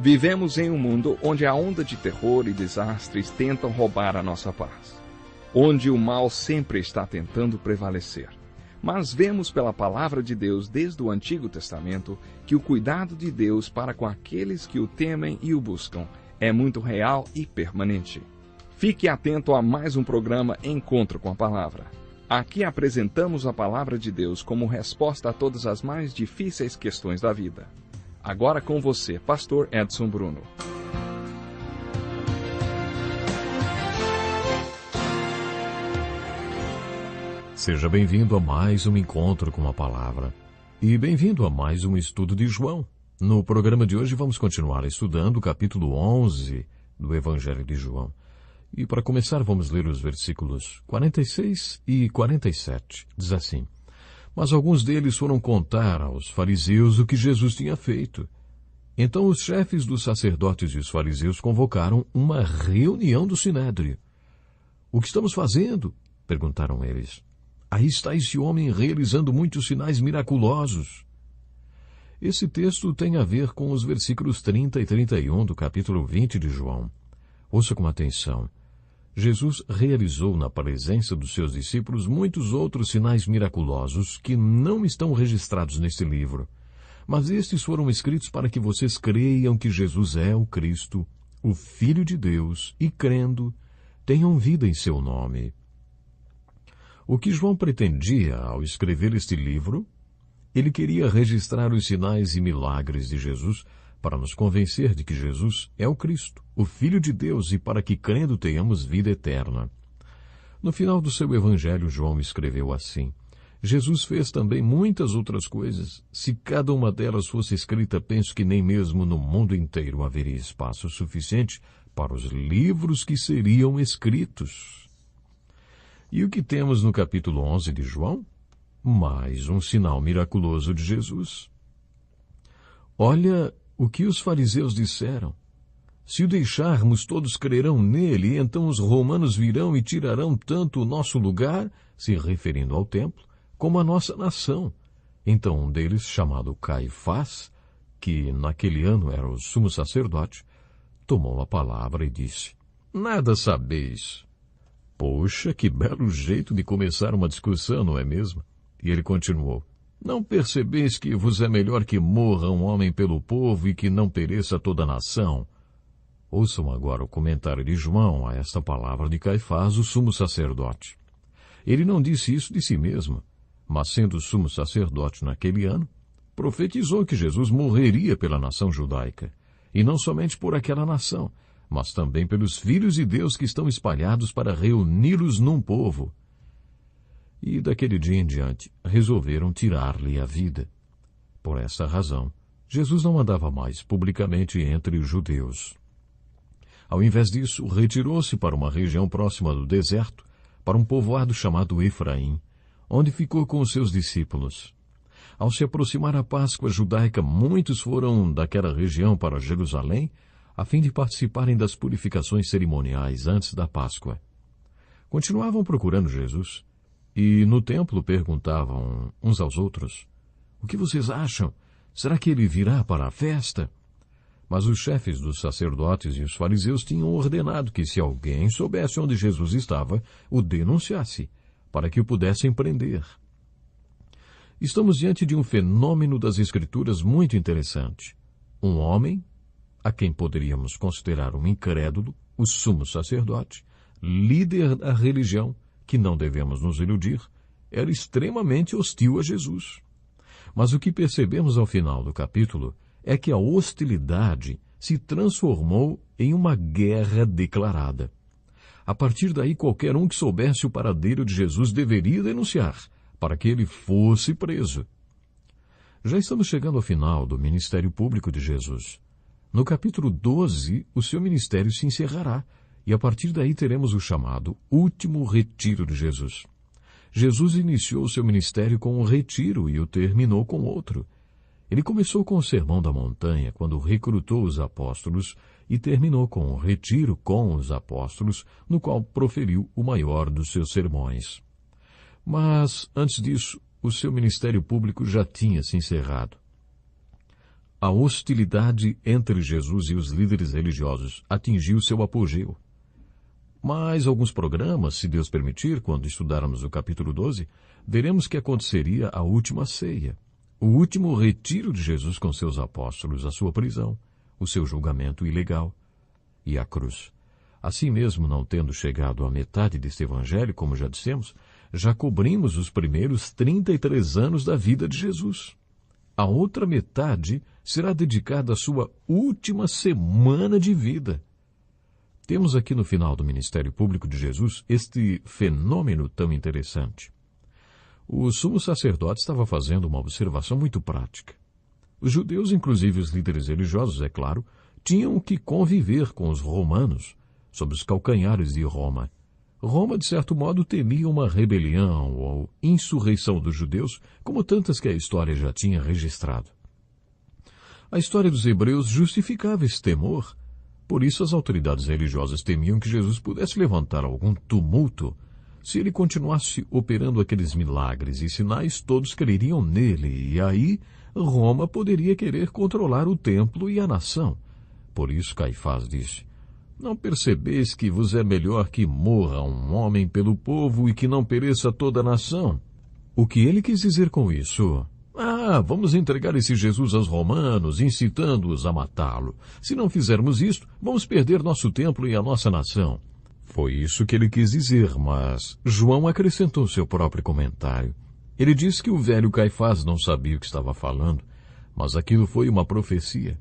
Vivemos em um mundo onde a onda de terror e desastres tentam roubar a nossa paz, onde o mal sempre está tentando prevalecer. Mas vemos pela palavra de Deus desde o Antigo Testamento que o cuidado de Deus para com aqueles que o temem e o buscam é muito real e permanente. Fique atento a mais um programa Encontro com a Palavra. Aqui apresentamos a palavra de Deus como resposta a todas as mais difíceis questões da vida. Agora com você, Pastor Edson Bruno. Seja bem-vindo a mais um Encontro com a Palavra. E bem-vindo a mais um estudo de João. No programa de hoje vamos continuar estudando o capítulo 11 do Evangelho de João. E para começar vamos ler os versículos 46 e 47. Diz assim: Mas alguns deles foram contar aos fariseus o que Jesus tinha feito. Então os chefes dos sacerdotes e os fariseus convocaram uma reunião do Sinédrio. O que estamos fazendo? Perguntaram eles. Aí está esse homem realizando muitos sinais miraculosos. Esse texto tem a ver com os versículos 30 e 31 do capítulo 20 de João. Ouça com atenção. Jesus realizou na presença dos seus discípulos muitos outros sinais miraculosos que não estão registrados neste livro. Mas estes foram escritos para que vocês creiam que Jesus é o Cristo, o Filho de Deus, e crendo, tenham vida em seu nome. O que João pretendia ao escrever este livro? Ele queria registrar os sinais e milagres de Jesus para nos convencer de que Jesus é o Cristo, o Filho de Deus, e para que, crendo, tenhamos vida eterna. No final do seu evangelho, João escreveu assim: Jesus fez também muitas outras coisas. Se cada uma delas fosse escrita, penso que nem mesmo no mundo inteiro haveria espaço suficiente para os livros que seriam escritos. E o que temos no capítulo 11 de João? Mais um sinal miraculoso de Jesus. Olha o que os fariseus disseram. Se o deixarmos, todos crerão nele, e então os romanos virão e tirarão tanto o nosso lugar, se referindo ao templo, como a nossa nação. Então um deles, chamado Caifás, que naquele ano era o sumo sacerdote, tomou a palavra e disse: Nada sabeis. Poxa, que belo jeito de começar uma discussão, não é mesmo? E ele continuou: Não percebeis que vos é melhor que morra um homem pelo povo e que não pereça toda a nação? Ouçam agora o comentário de João a esta palavra de Caifás, o sumo sacerdote. Ele não disse isso de si mesmo, mas sendo sumo sacerdote naquele ano, profetizou que Jesus morreria pela nação judaica, e não somente por aquela nação, mas também pelos filhos de Deus que estão espalhados para reuni-los num povo. E daquele dia em diante resolveram tirar-lhe a vida. Por essa razão, Jesus não andava mais publicamente entre os judeus. Ao invés disso, retirou-se para uma região próxima do deserto, para um povoado chamado Efraim, onde ficou com os seus discípulos. Ao se aproximar a Páscoa judaica, muitos foram daquela região para Jerusalém, a fim de participarem das purificações cerimoniais antes da Páscoa. Continuavam procurando Jesus, e no templo perguntavam uns aos outros: O que vocês acham? Será que ele virá para a festa? Mas os chefes dos sacerdotes e os fariseus tinham ordenado que, se alguém soubesse onde Jesus estava, o denunciasse, para que o pudessem prender. Estamos diante de um fenômeno das Escrituras muito interessante. Um homem, a quem poderíamos considerar um incrédulo, o sumo sacerdote, líder da religião, que não devemos nos iludir, era extremamente hostil a Jesus. Mas o que percebemos ao final do capítulo é que a hostilidade se transformou em uma guerra declarada. A partir daí, qualquer um que soubesse o paradeiro de Jesus deveria denunciar, para que ele fosse preso. Já estamos chegando ao final do ministério público de Jesus. No capítulo 12, o seu ministério se encerrará, e a partir daí teremos o chamado último retiro de Jesus. Jesus iniciou o seu ministério com um retiro e o terminou com outro. Ele começou com o Sermão da Montanha, quando recrutou os apóstolos, e terminou com o retiro com os apóstolos, no qual proferiu o maior dos seus sermões. Mas, antes disso, o seu ministério público já tinha se encerrado. a hostilidade entre Jesus e os líderes religiosos atingiu seu apogeu. Mas alguns programas, se Deus permitir, quando estudarmos o capítulo 12, veremos que aconteceria a última ceia, o último retiro de Jesus com seus apóstolos, a sua prisão, o seu julgamento ilegal e a cruz. Assim mesmo, não tendo chegado à metade deste evangelho, como já dissemos, já cobrimos os primeiros 33 anos da vida de Jesus. A outra metade será dedicada à sua última semana de vida. Temos aqui no final do ministério público de Jesus este fenômeno tão interessante. O sumo sacerdote estava fazendo uma observação muito prática. Os judeus, inclusive os líderes religiosos, é claro, tinham que conviver com os romanos, sob os calcanhares de Roma. Roma, de certo modo, temia uma rebelião ou insurreição dos judeus, como tantas que a história já tinha registrado. A história dos hebreus justificava esse temor. Por isso, as autoridades religiosas temiam que Jesus pudesse levantar algum tumulto. Se ele continuasse operando aqueles milagres e sinais, todos creriam nele, e aí Roma poderia querer controlar o templo e a nação. Por isso Caifás disse: não percebeis que vos é melhor que morra um homem pelo povo e que não pereça toda a nação? O que ele quis dizer com isso? Vamos entregar esse Jesus aos romanos, incitando-os a matá-lo. Se não fizermos isto, vamos perder nosso templo e a nossa nação. Foi isso que ele quis dizer, mas João acrescentou seu próprio comentário. Ele disse que o velho Caifás não sabia o que estava falando, mas aquilo foi uma profecia.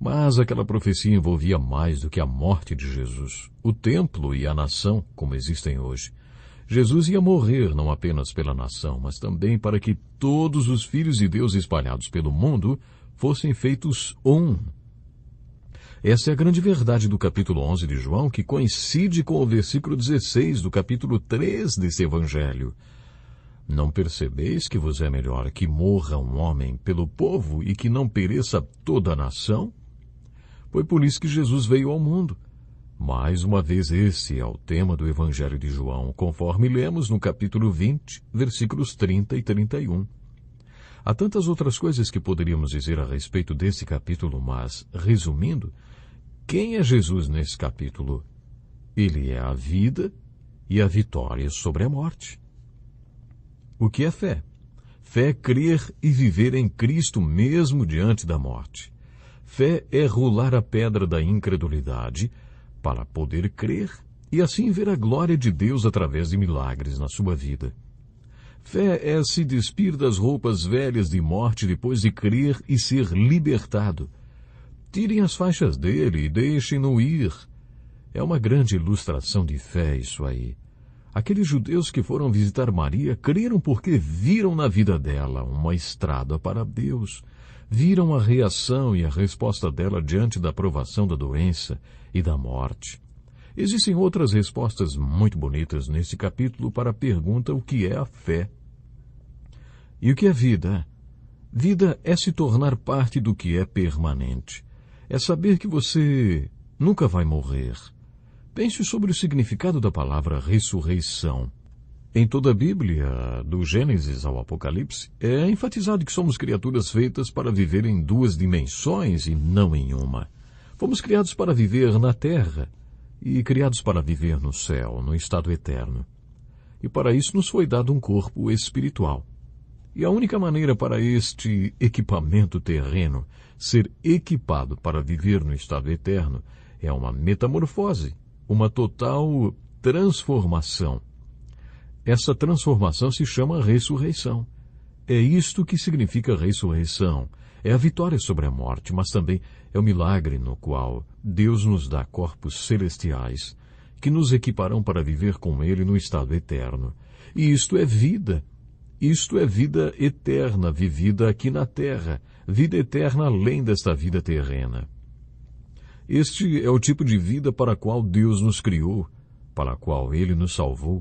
Mas aquela profecia envolvia mais do que a morte de Jesus, o templo e a nação, como existem hoje. Jesus ia morrer não apenas pela nação, mas também para que todos os filhos de Deus espalhados pelo mundo fossem feitos um. Essa é a grande verdade do capítulo 11 de João, que coincide com o versículo 16 do capítulo 3 desse evangelho. Não percebeis que vos é melhor que morra um homem pelo povo e que não pereça toda a nação? Foi por isso que Jesus veio ao mundo. Mais uma vez, esse é o tema do Evangelho de João, conforme lemos no capítulo 20, versículos 30 e 31. Há tantas outras coisas que poderíamos dizer a respeito desse capítulo, mas, resumindo, quem é Jesus nesse capítulo? Ele é a vida e a vitória sobre a morte. O que é fé? Fé é crer e viver em Cristo mesmo diante da morte. Fé é rolar a pedra da incredulidade para poder crer e assim ver a glória de Deus através de milagres na sua vida. Fé é se despir das roupas velhas de morte depois de crer e ser libertado. Tirem as faixas dele e deixem-no ir. É uma grande ilustração de fé isso aí. Aqueles judeus que foram visitar Maria creram porque viram na vida dela uma estrada para Deus. Viram a reação e a resposta dela diante da provação da doença e da morte. Existem outras respostas muito bonitas nesse capítulo para a pergunta o que é a fé. E o que é vida? Vida é se tornar parte do que é permanente. É saber que você nunca vai morrer. Pense sobre o significado da palavra ressurreição. Em toda a Bíblia, do Gênesis ao Apocalipse, é enfatizado que somos criaturas feitas para viver em duas dimensões e não em uma. Fomos criados para viver na terra e criados para viver no céu, no estado eterno. E para isso nos foi dado um corpo espiritual. E a única maneira para este equipamento terreno ser equipado para viver no estado eterno é uma metamorfose, uma total transformação. Essa transformação se chama ressurreição. É isto que significa ressurreição. É a vitória sobre a morte, mas também é o milagre no qual Deus nos dá corpos celestiais que nos equiparão para viver com Ele no estado eterno. E isto é vida. Isto é vida eterna, vivida aqui na terra, vida eterna além desta vida terrena. Este é o tipo de vida para a qual Deus nos criou, para a qual Ele nos salvou.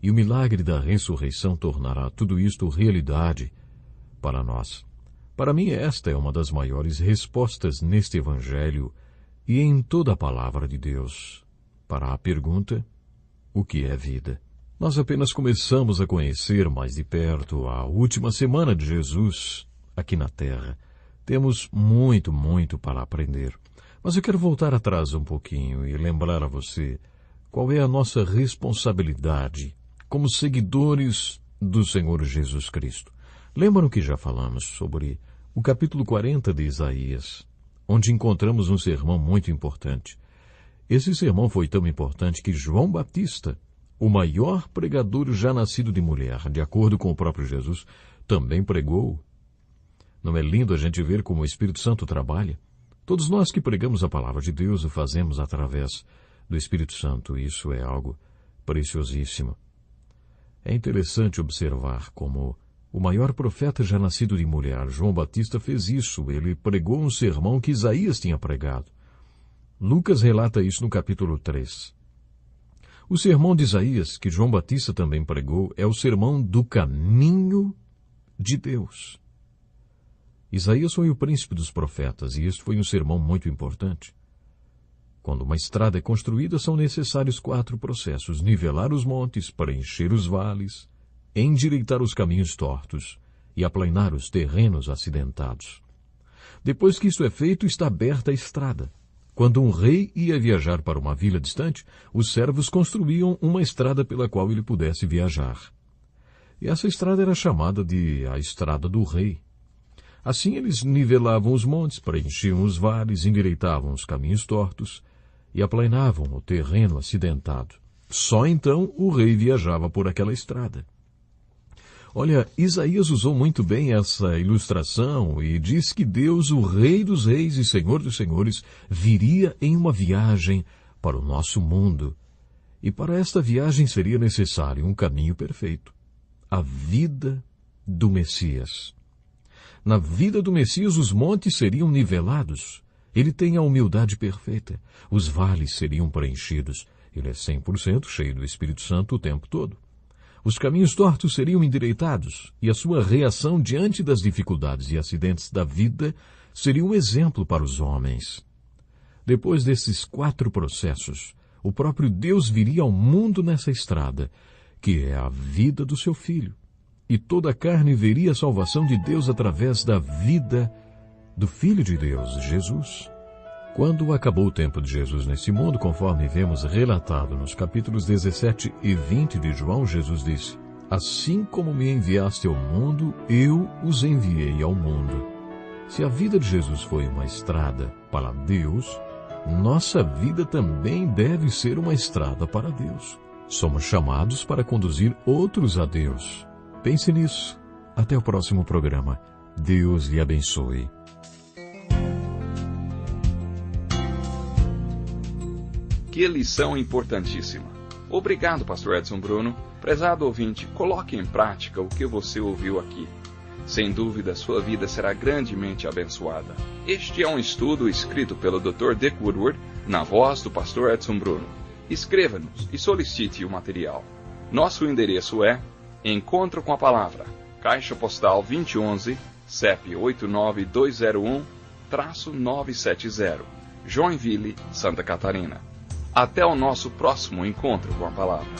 E o milagre da ressurreição tornará tudo isto realidade para nós. Para mim, esta é uma das maiores respostas neste Evangelho e em toda a palavra de Deus. Para a pergunta, o que é vida? Nós apenas começamos a conhecer mais de perto a última semana de Jesus aqui na Terra. Temos muito, muito para aprender. Mas eu quero voltar atrás um pouquinho e lembrar a você qual é a nossa responsabilidade como seguidores do Senhor Jesus Cristo. Lembram que já falamos sobre o capítulo 40 de Isaías, onde encontramos um sermão muito importante. Esse sermão foi tão importante que João Batista, o maior pregador já nascido de mulher, de acordo com o próprio Jesus, também pregou. Não é lindo a gente ver como o Espírito Santo trabalha? Todos nós que pregamos a palavra de Deus o fazemos através do Espírito Santo. Isso é algo preciosíssimo. É interessante observar como o maior profeta já nascido de mulher, João Batista, fez isso. Ele pregou um sermão que Isaías tinha pregado. Lucas relata isso no capítulo 3. O sermão de Isaías, que João Batista também pregou, é o sermão do caminho de Deus. Isaías foi o príncipe dos profetas, e este foi um sermão muito importante. Quando uma estrada é construída, são necessários 4 processos: nivelar os montes, preencher os vales, endireitar os caminhos tortos e aplanar os terrenos acidentados. Depois que isso é feito, está aberta a estrada. Quando um rei ia viajar para uma vila distante, os servos construíam uma estrada pela qual ele pudesse viajar. E essa estrada era chamada de a Estrada do Rei. Assim eles nivelavam os montes, preenchiam os vales, endireitavam os caminhos tortos e aplanavam o terreno acidentado. Só então o rei viajava por aquela estrada. Olha, Isaías usou muito bem essa ilustração e diz que Deus, o Rei dos Reis e Senhor dos Senhores, viria em uma viagem para o nosso mundo. E para esta viagem seria necessário um caminho perfeito: a vida do Messias. Na vida do Messias, os montes seriam nivelados. Ele tem a humildade perfeita. Os vales seriam preenchidos. Ele é 100% cheio do Espírito Santo o tempo todo. Os caminhos tortos seriam endireitados, e a sua reação diante das dificuldades e acidentes da vida seria um exemplo para os homens. Depois desses 4 processos, o próprio Deus viria ao mundo nessa estrada, que é a vida do seu Filho, e toda a carne veria a salvação de Deus através da vida do Filho de Deus, Jesus. Quando acabou o tempo de Jesus nesse mundo, conforme vemos relatado nos capítulos 17 e 20 de João, Jesus disse: assim como me enviaste ao mundo, eu os enviei ao mundo. Se a vida de Jesus foi uma estrada para Deus, nossa vida também deve ser uma estrada para Deus. Somos chamados para conduzir outros a Deus. Pense nisso. Até o próximo programa. Deus lhe abençoe. Que lição importantíssima. Obrigado, Pastor Edson Bruno. Prezado ouvinte, coloque em prática o que você ouviu aqui. Sem dúvida, sua vida será grandemente abençoada. Este é um estudo escrito pelo Dr. Dick Woodward, na voz do Pastor Edson Bruno. Escreva-nos e solicite o material. Nosso endereço é Encontro com a Palavra, Caixa Postal 2011, CEP 89201-970, Joinville, Santa Catarina. Até o nosso próximo encontro com a Palavra.